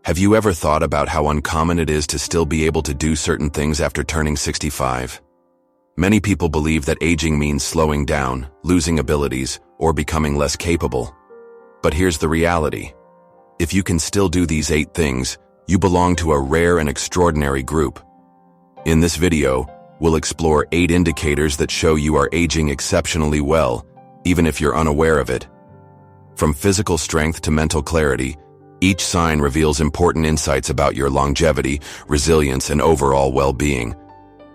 Have you ever thought about how uncommon it is to still be able to do certain things after turning 65? Many people believe that aging means slowing down, losing abilities, or becoming less capable. But here's the reality. If you can still do these 8 things, you belong to a rare and extraordinary group. In this video, we'll explore 8 indicators that show you are aging exceptionally well, even if you're unaware of it. From physical strength to mental clarity, each sign reveals important insights about your longevity, resilience, and overall well-being.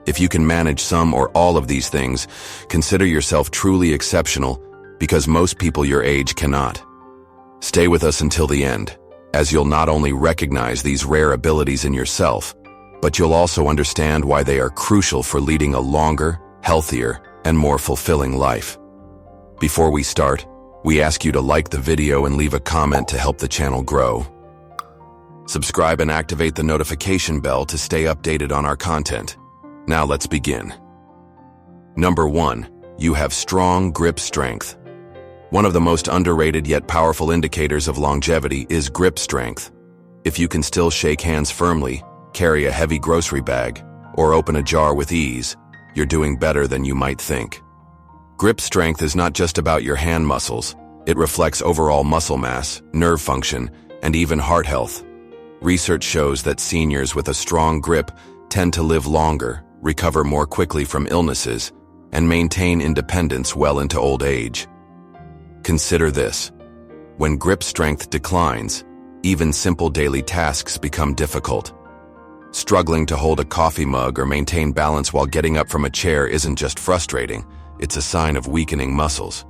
If you can manage some or all of these things, consider yourself truly exceptional, because most people your age cannot. Stay with us until the end, as you'll not only recognize these rare abilities in yourself, but you'll also understand why they are crucial for leading a longer, healthier, and more fulfilling life. Before we start, we ask you to like the video and leave a comment to help the channel grow. Subscribe and activate the notification bell to stay updated on our content. Now let's begin. Number 1, you have strong grip strength. One of the most underrated yet powerful indicators of longevity is grip strength. If you can still shake hands firmly, carry a heavy grocery bag, or open a jar with ease, you're doing better than you might think. Grip strength is not just about your hand muscles. It reflects overall muscle mass, nerve function, and even heart health. Research shows that seniors with a strong grip tend to live longer, recover more quickly from illnesses, and maintain independence well into old age. Consider this. When grip strength declines, even simple daily tasks become difficult. Struggling to hold a coffee mug or maintain balance while getting up from a chair isn't just frustrating, it's a sign of weakening muscles.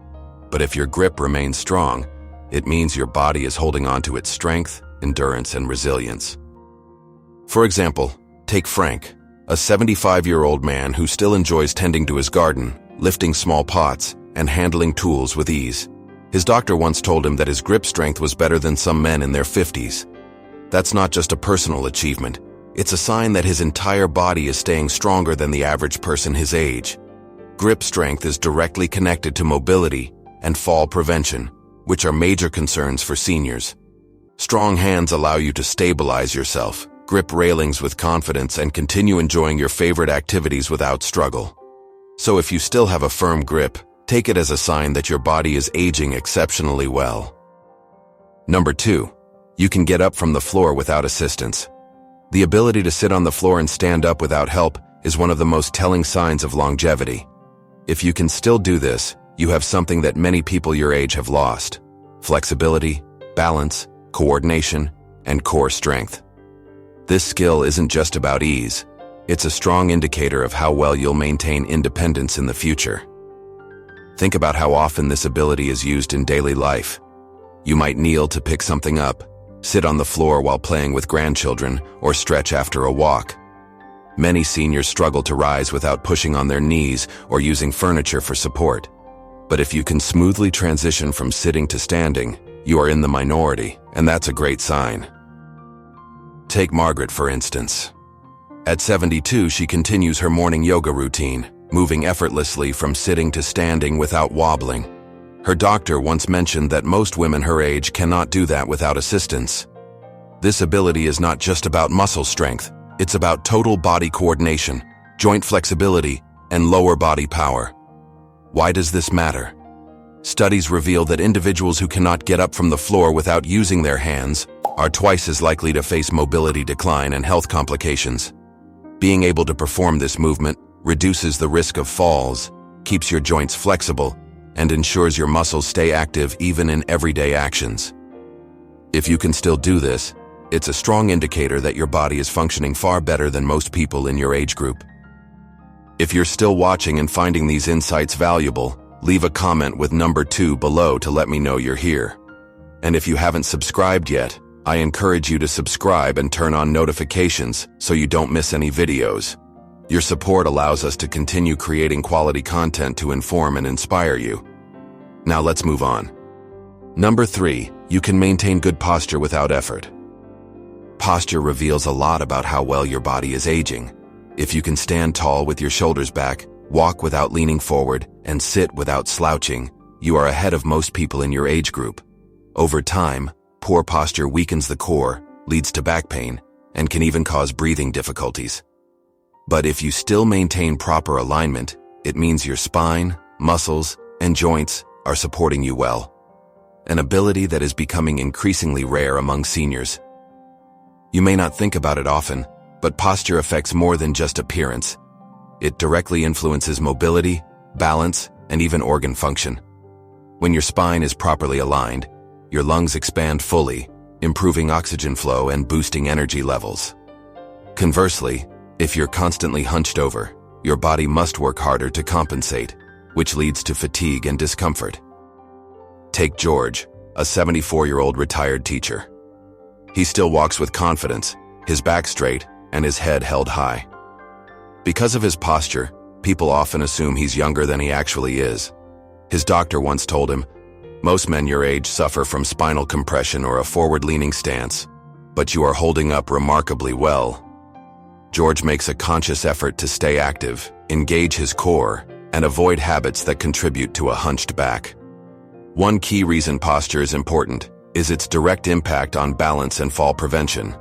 But if your grip remains strong, it means your body is holding on to its strength, endurance, and resilience. For example, take Frank, a 75-year-old man who still enjoys tending to his garden, lifting small pots, and handling tools with ease. His doctor once told him that his grip strength was better than some men in their 50s. That's not just a personal achievement. It's a sign that his entire body is staying stronger than the average person his age. Grip strength is directly connected to mobility and fall prevention, which are major concerns for seniors. Strong hands allow you to stabilize yourself, grip railings with confidence, and continue enjoying your favorite activities without struggle. So if you still have a firm grip, take it as a sign that your body is aging exceptionally well. Number 2, you can get up from the floor without assistance. The ability to sit on the floor and stand up without help is one of the most telling signs of longevity. If you can still do this, you have something that many people your age have lost: flexibility, balance, coordination, and core strength. This skill isn't just about ease. It's a strong indicator of how well you'll maintain independence in the future. Think about how often this ability is used in daily life. You might kneel to pick something up, sit on the floor while playing with grandchildren, or stretch after a walk. Many seniors struggle to rise without pushing on their knees or using furniture for support. But if you can smoothly transition from sitting to standing, you are in the minority, and that's a great sign. Take Margaret, for instance. At 72, she continues her morning yoga routine, moving effortlessly from sitting to standing without wobbling. Her doctor once mentioned that most women her age cannot do that without assistance. This ability is not just about muscle strength. It's about total body coordination, joint flexibility, and lower body power. Why does this matter? Studies reveal that individuals who cannot get up from the floor without using their hands are twice as likely to face mobility decline and health complications. Being able to perform this movement reduces the risk of falls, keeps your joints flexible, and ensures your muscles stay active even in everyday actions. If you can still do this, it's a strong indicator that your body is functioning far better than most people in your age group. If you're still watching and finding these insights valuable, leave a comment with number 2 below to let me know you're here. And if you haven't subscribed yet, I encourage you to subscribe and turn on notifications so you don't miss any videos. Your support allows us to continue creating quality content to inform and inspire you. Now let's move on. Number 3, you can maintain good posture without effort. Posture reveals a lot about how well your body is aging. If you can stand tall with your shoulders back, walk without leaning forward, and sit without slouching, you are ahead of most people in your age group. Over time, poor posture weakens the core, leads to back pain, and can even cause breathing difficulties. But if you still maintain proper alignment, it means your spine, muscles, and joints are supporting you well. An ability that is becoming increasingly rare among seniors. You may not think about it often, but posture affects more than just appearance. It directly influences mobility, balance, and even organ function. When your spine is properly aligned, your lungs expand fully, improving oxygen flow and boosting energy levels. Conversely, if you're constantly hunched over, your body must work harder to compensate, which leads to fatigue and discomfort. Take George, a 74-year-old retired teacher. He still walks with confidence, his back straight, and his head held high. Because of his posture, people often assume he's younger than he actually is. His doctor once told him, "Most men your age suffer from spinal compression or a forward-leaning stance, but you are holding up remarkably well." George makes a conscious effort to stay active, engage his core, and avoid habits that contribute to a hunched back. One key reason posture is important is its direct impact on balance and fall prevention.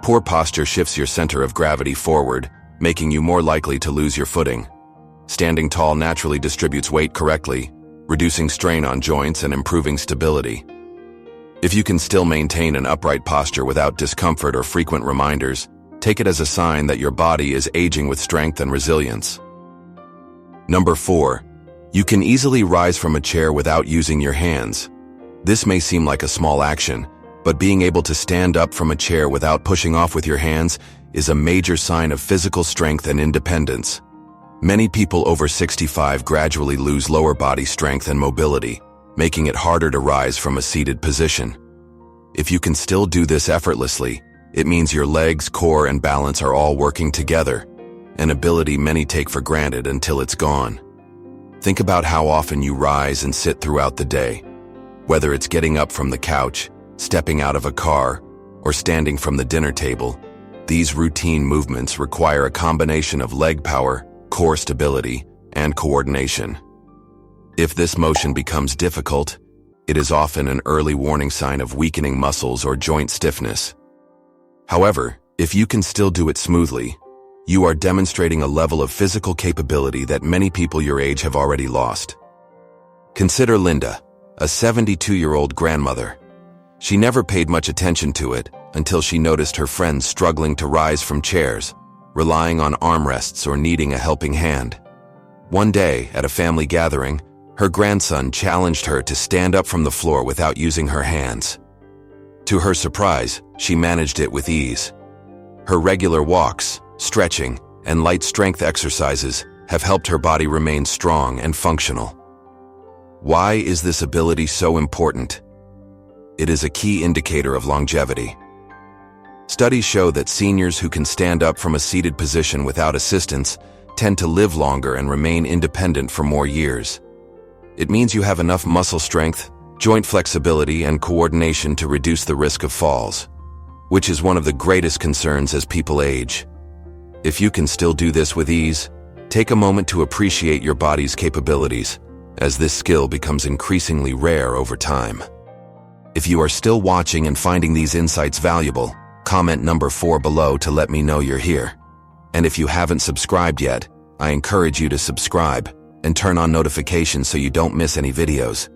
Poor posture shifts your center of gravity forward, making you more likely to lose your footing. Standing tall naturally distributes weight correctly, reducing strain on joints and improving stability. If you can still maintain an upright posture without discomfort or frequent reminders, take it as a sign that your body is aging with strength and resilience. Number 4. You can easily rise from a chair without using your hands. This may seem like a small action, but being able to stand up from a chair without pushing off with your hands is a major sign of physical strength and independence. Many people over 65 gradually lose lower body strength and mobility, making it harder to rise from a seated position. If you can still do this effortlessly, it means your legs, core, and balance are all working together, an ability many take for granted until it's gone. Think about how often you rise and sit throughout the day. Whether it's getting up from the couch, stepping out of a car, or standing from the dinner table, these routine movements require a combination of leg power, core stability, and coordination. If this motion becomes difficult, it is often an early warning sign of weakening muscles or joint stiffness. However, if you can still do it smoothly, you are demonstrating a level of physical capability that many people your age have already lost. Consider Linda, a 72-year-old grandmother. She never paid much attention to it until she noticed her friends struggling to rise from chairs, relying on armrests or needing a helping hand. One day, at a family gathering, her grandson challenged her to stand up from the floor without using her hands. To her surprise, she managed it with ease. Her regular walks, stretching, and light strength exercises have helped her body remain strong and functional. Why is this ability so important? It is a key indicator of longevity. Studies show that seniors who can stand up from a seated position without assistance tend to live longer and remain independent for more years. It means you have enough muscle strength, joint flexibility, and coordination to reduce the risk of falls, which is one of the greatest concerns as people age. If you can still do this with ease, take a moment to appreciate your body's capabilities, as this skill becomes increasingly rare over time. If you are still watching and finding these insights valuable, comment number 4 below to let me know you're here. And if you haven't subscribed yet, I encourage you to subscribe and turn on notifications so you don't miss any videos.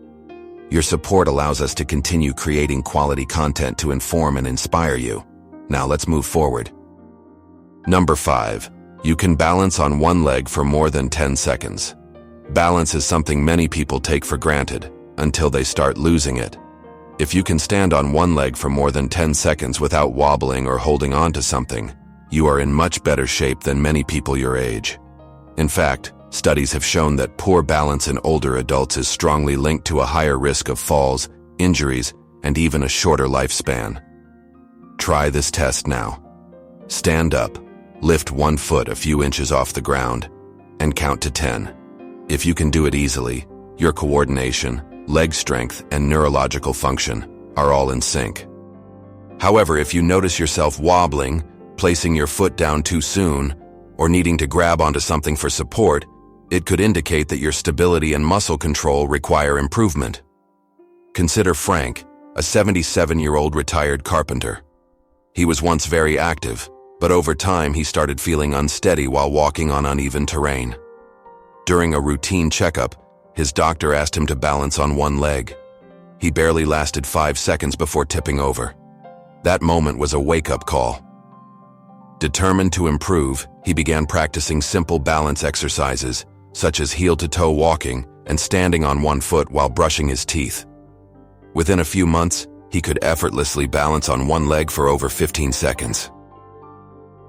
Your support allows us to continue creating quality content to inform and inspire you. Now let's move forward. Number 5. You can balance on one leg for more than 10 seconds. Balance is something many people take for granted until they start losing it. If you can stand on one leg for more than 10 seconds without wobbling or holding on to something, you are in much better shape than many people your age. In fact, studies have shown that poor balance in older adults is strongly linked to a higher risk of falls, injuries, and even a shorter lifespan. Try this test now. Stand up, lift one foot a few inches off the ground, and count to 10. If you can do it easily, your coordination, leg strength, and neurological function are all in sync. However, if you notice yourself wobbling, placing your foot down too soon, or needing to grab onto something for support, it could indicate that your stability and muscle control require improvement. Consider Frank, a 77-year-old retired carpenter. He was once very active, but over time he started feeling unsteady while walking on uneven terrain. During a routine checkup, his doctor asked him to balance on one leg. He barely lasted 5 seconds before tipping over. That moment was a wake-up call. Determined to improve, he began practicing simple balance exercises, such as heel-to-toe walking and standing on one foot while brushing his teeth. Within a few months, he could effortlessly balance on one leg for over 15 seconds.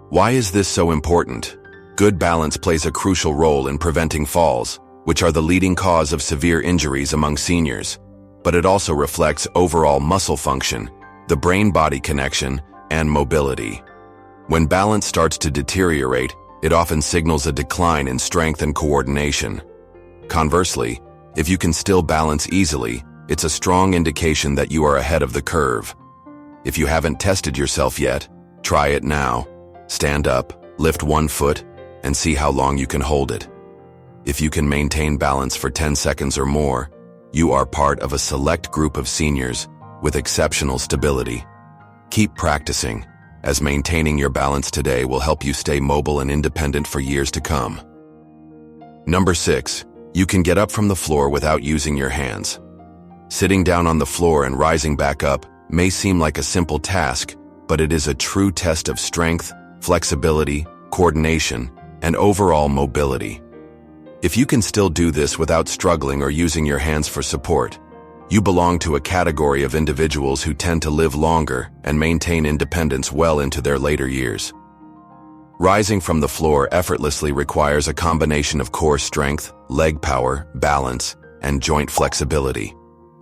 Why is this so important? Good balance plays a crucial role in preventing falls, which are the leading cause of severe injuries among seniors, but it also reflects overall muscle function, the brain-body connection, and mobility. When balance starts to deteriorate, it often signals a decline in strength and coordination. Conversely, if you can still balance easily, it's a strong indication that you are ahead of the curve. If you haven't tested yourself yet, try it now. Stand up, lift one foot, and see how long you can hold it. If you can maintain balance for 10 seconds or more, you are part of a select group of seniors with exceptional stability. Keep practicing, as maintaining your balance today will help you stay mobile and independent for years to come. Number 6. You can get up from the floor without using your hands. Sitting down on the floor and rising back up may seem like a simple task, but it is a true test of strength, flexibility, coordination, and overall mobility. If you can still do this without struggling or using your hands for support, you belong to a category of individuals who tend to live longer and maintain independence well into their later years. Rising from the floor effortlessly requires a combination of core strength, leg power, balance, and joint flexibility.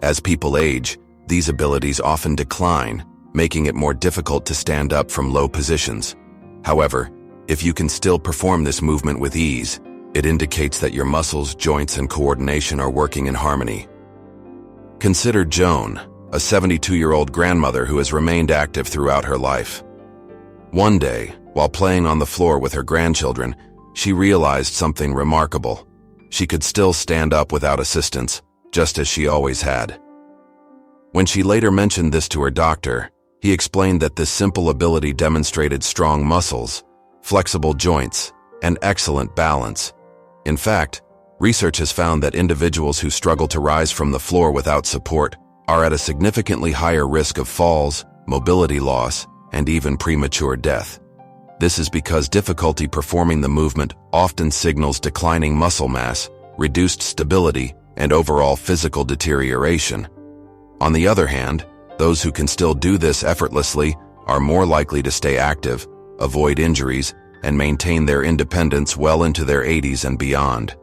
As people age, these abilities often decline, making it more difficult to stand up from low positions. However, if you can still perform this movement with ease, it indicates that your muscles, joints, and coordination are working in harmony. Consider Joan, a 72-year-old grandmother who has remained active throughout her life. One day, while playing on the floor with her grandchildren, she realized something remarkable. She could still stand up without assistance, just as she always had. When she later mentioned this to her doctor, he explained that this simple ability demonstrated strong muscles, flexible joints, and excellent balance. In fact, research has found that individuals who struggle to rise from the floor without support are at a significantly higher risk of falls, mobility loss, and even premature death. This is because difficulty performing the movement often signals declining muscle mass, reduced stability, and overall physical deterioration. On the other hand, those who can still do this effortlessly are more likely to stay active, avoid injuries, and maintain their independence well into their 80s and beyond.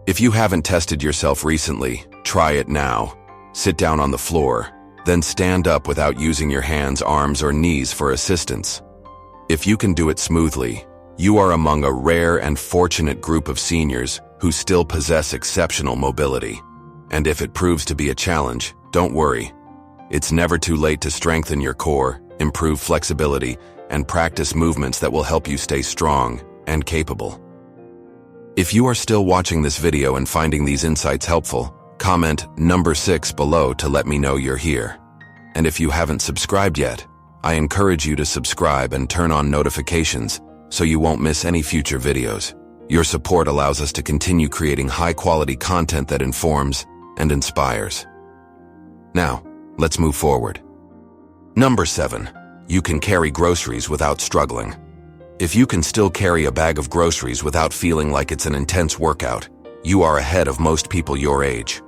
If you haven't tested yourself recently, try it now. Sit down on the floor, then stand up without using your hands, arms, or knees for assistance. If you can do it smoothly, you are among a rare and fortunate group of seniors who still possess exceptional mobility. And if it proves to be a challenge, don't worry. It's never too late to strengthen your core, improve flexibility, and practice movements that will help you stay strong and capable. If you are still watching this video and finding these insights helpful, comment number 6 below to let me know you're here. And if you haven't subscribed yet, I encourage you to subscribe and turn on notifications so you won't miss any future videos. Your support allows us to continue creating high-quality content that informs and inspires. Now, let's move forward. Number 7. You can carry groceries without struggling. If you can still carry a bag of groceries without feeling like it's an intense workout, you are ahead of most people your age.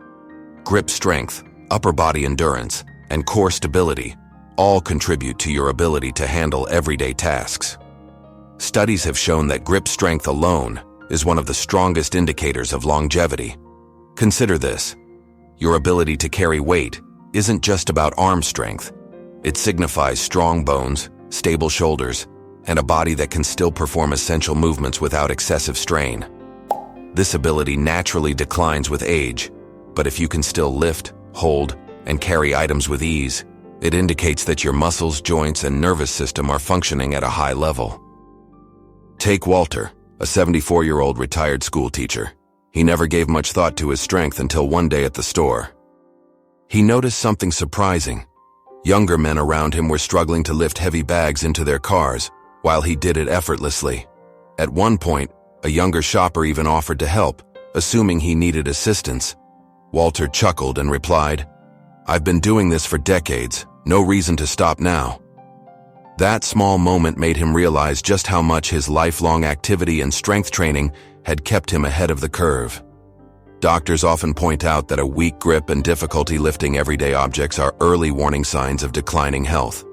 Grip strength, upper body endurance, and core stability all contribute to your ability to handle everyday tasks. Studies have shown that grip strength alone is one of the strongest indicators of longevity. Consider this. Your ability to carry weight isn't just about arm strength. It signifies strong bones, stable shoulders, and a body that can still perform essential movements without excessive strain. This ability naturally declines with age, but if you can still lift, hold, and carry items with ease, it indicates that your muscles, joints, and nervous system are functioning at a high level. Take Walter, a 74-year-old retired school teacher. He never gave much thought to his strength until one day at the store. He noticed something surprising. Younger men around him were struggling to lift heavy bags into their cars, while he did it effortlessly. At one point, a younger shopper even offered to help, assuming he needed assistance. Walter chuckled and replied, "I've been doing this for decades, no reason to stop now." That small moment made him realize just how much his lifelong activity and strength training had kept him ahead of the curve. Doctors often point out that a weak grip and difficulty lifting everyday objects are early warning signs of declining health.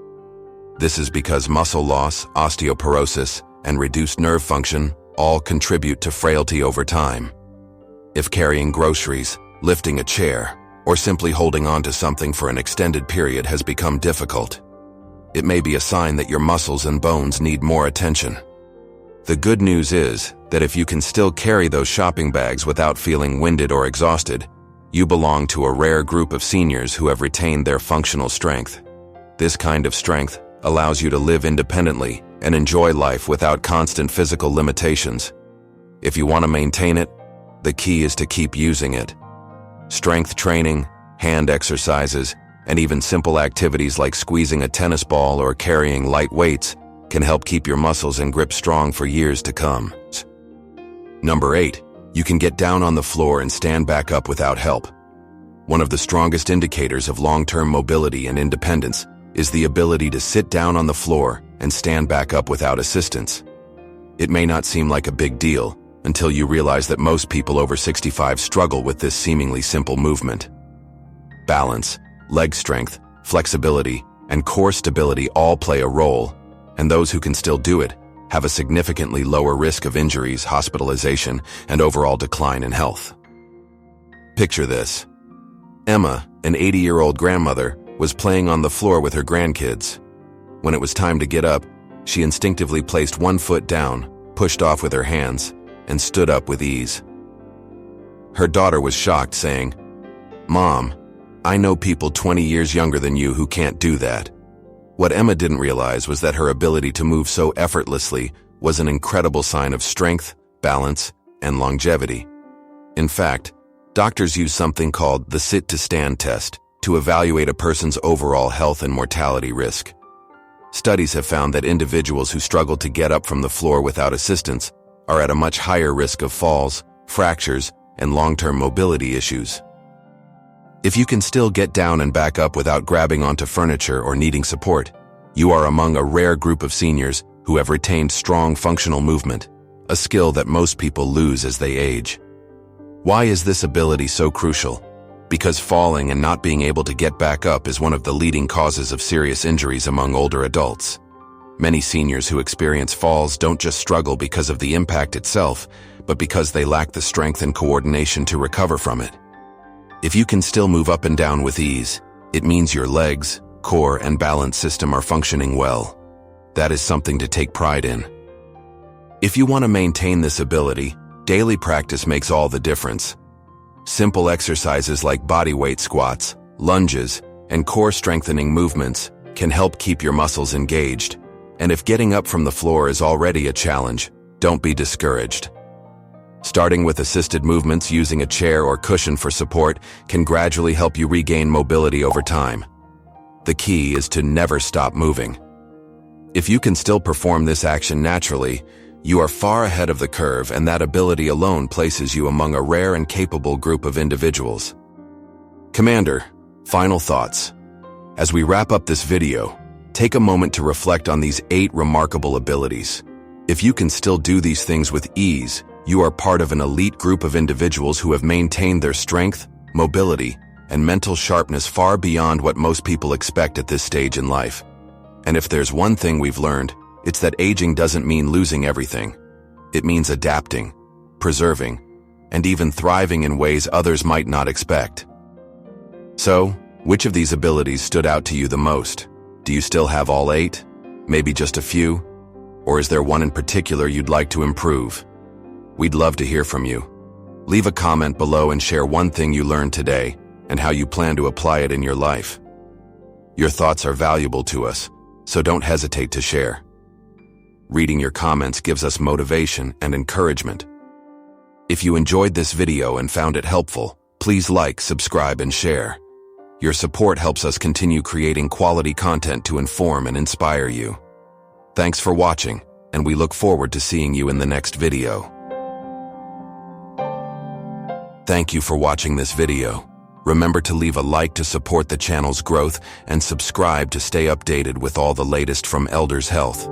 This is because muscle loss, osteoporosis, and reduced nerve function all contribute to frailty over time. If carrying groceries, lifting a chair, or simply holding on to something for an extended period has become difficult, it may be a sign that your muscles and bones need more attention. The good news is that if you can still carry those shopping bags without feeling winded or exhausted, you belong to a rare group of seniors who have retained their functional strength. This kind of strength allows you to live independently and enjoy life without constant physical limitations. If you want to maintain it, the key is to keep using it. Strength training, hand exercises, and even simple activities like squeezing a tennis ball or carrying light weights can help keep your muscles and grip strong for years to come. Number 8, you can get down on the floor and stand back up without help. One of the strongest indicators of long-term mobility and independence is the ability to sit down on the floor and stand back up without assistance. It may not seem like a big deal until you realize that most people over 65 struggle with this seemingly simple movement. Balance, leg strength, flexibility, and core stability all play a role, and those who can still do it have a significantly lower risk of injuries, hospitalization, and overall decline in health. Picture this. Emma, an 80-year-old grandmother, was playing on the floor with her grandkids. When it was time to get up, she instinctively placed one foot down, pushed off with her hands, and stood up with ease. Her daughter was shocked, saying, "Mom, I know people 20 years younger than you who can't do that." What Emma didn't realize was that her ability to move so effortlessly was an incredible sign of strength, balance, and longevity. In fact, doctors use something called the sit-to-stand test to evaluate a person's overall health and mortality risk. Studies have found that individuals who struggle to get up from the floor without assistance are at a much higher risk of falls, fractures, and long-term mobility issues. If you can still get down and back up without grabbing onto furniture or needing support, you are among a rare group of seniors who have retained strong functional movement, a skill that most people lose as they age. Why is this ability so crucial? Because falling and not being able to get back up is one of the leading causes of serious injuries among older adults. Many seniors who experience falls don't just struggle because of the impact itself, but because they lack the strength and coordination to recover from it. If you can still move up and down with ease, it means your legs, core, and balance system are functioning well. That is something to take pride in. If you want to maintain this ability, daily practice makes all the difference. Simple exercises like bodyweight squats, lunges, and core strengthening movements can help keep your muscles engaged. And if getting up from the floor is already a challenge, don't be discouraged. Starting with assisted movements using a chair or cushion for support can gradually help you regain mobility over time. The key is to never stop moving. If you can still perform this action naturally, you are far ahead of the curve, and that ability alone places you among a rare and capable group of individuals. Commander, final thoughts. As we wrap up this video, take a moment to reflect on these 8 remarkable abilities. If you can still do these things with ease, you are part of an elite group of individuals who have maintained their strength, mobility, and mental sharpness far beyond what most people expect at this stage in life. And if there's one thing we've learned, it's that aging doesn't mean losing everything. It means adapting, preserving, and even thriving in ways others might not expect. So, which of these abilities stood out to you the most? Do you still have all 8? Maybe just a few? Or is there one in particular you'd like to improve? We'd love to hear from you. Leave a comment below and share one thing you learned today and how you plan to apply it in your life. Your thoughts are valuable to us, so don't hesitate to share. Reading your comments gives us motivation and encouragement. If you enjoyed this video and found it helpful, please like, subscribe, and share. Your support helps us continue creating quality content to inform and inspire you. Thanks for watching, and we look forward to seeing you in the next video. Thank you for watching this video. Remember to leave a like to support the channel's growth and subscribe to stay updated with all the latest from Elders Health.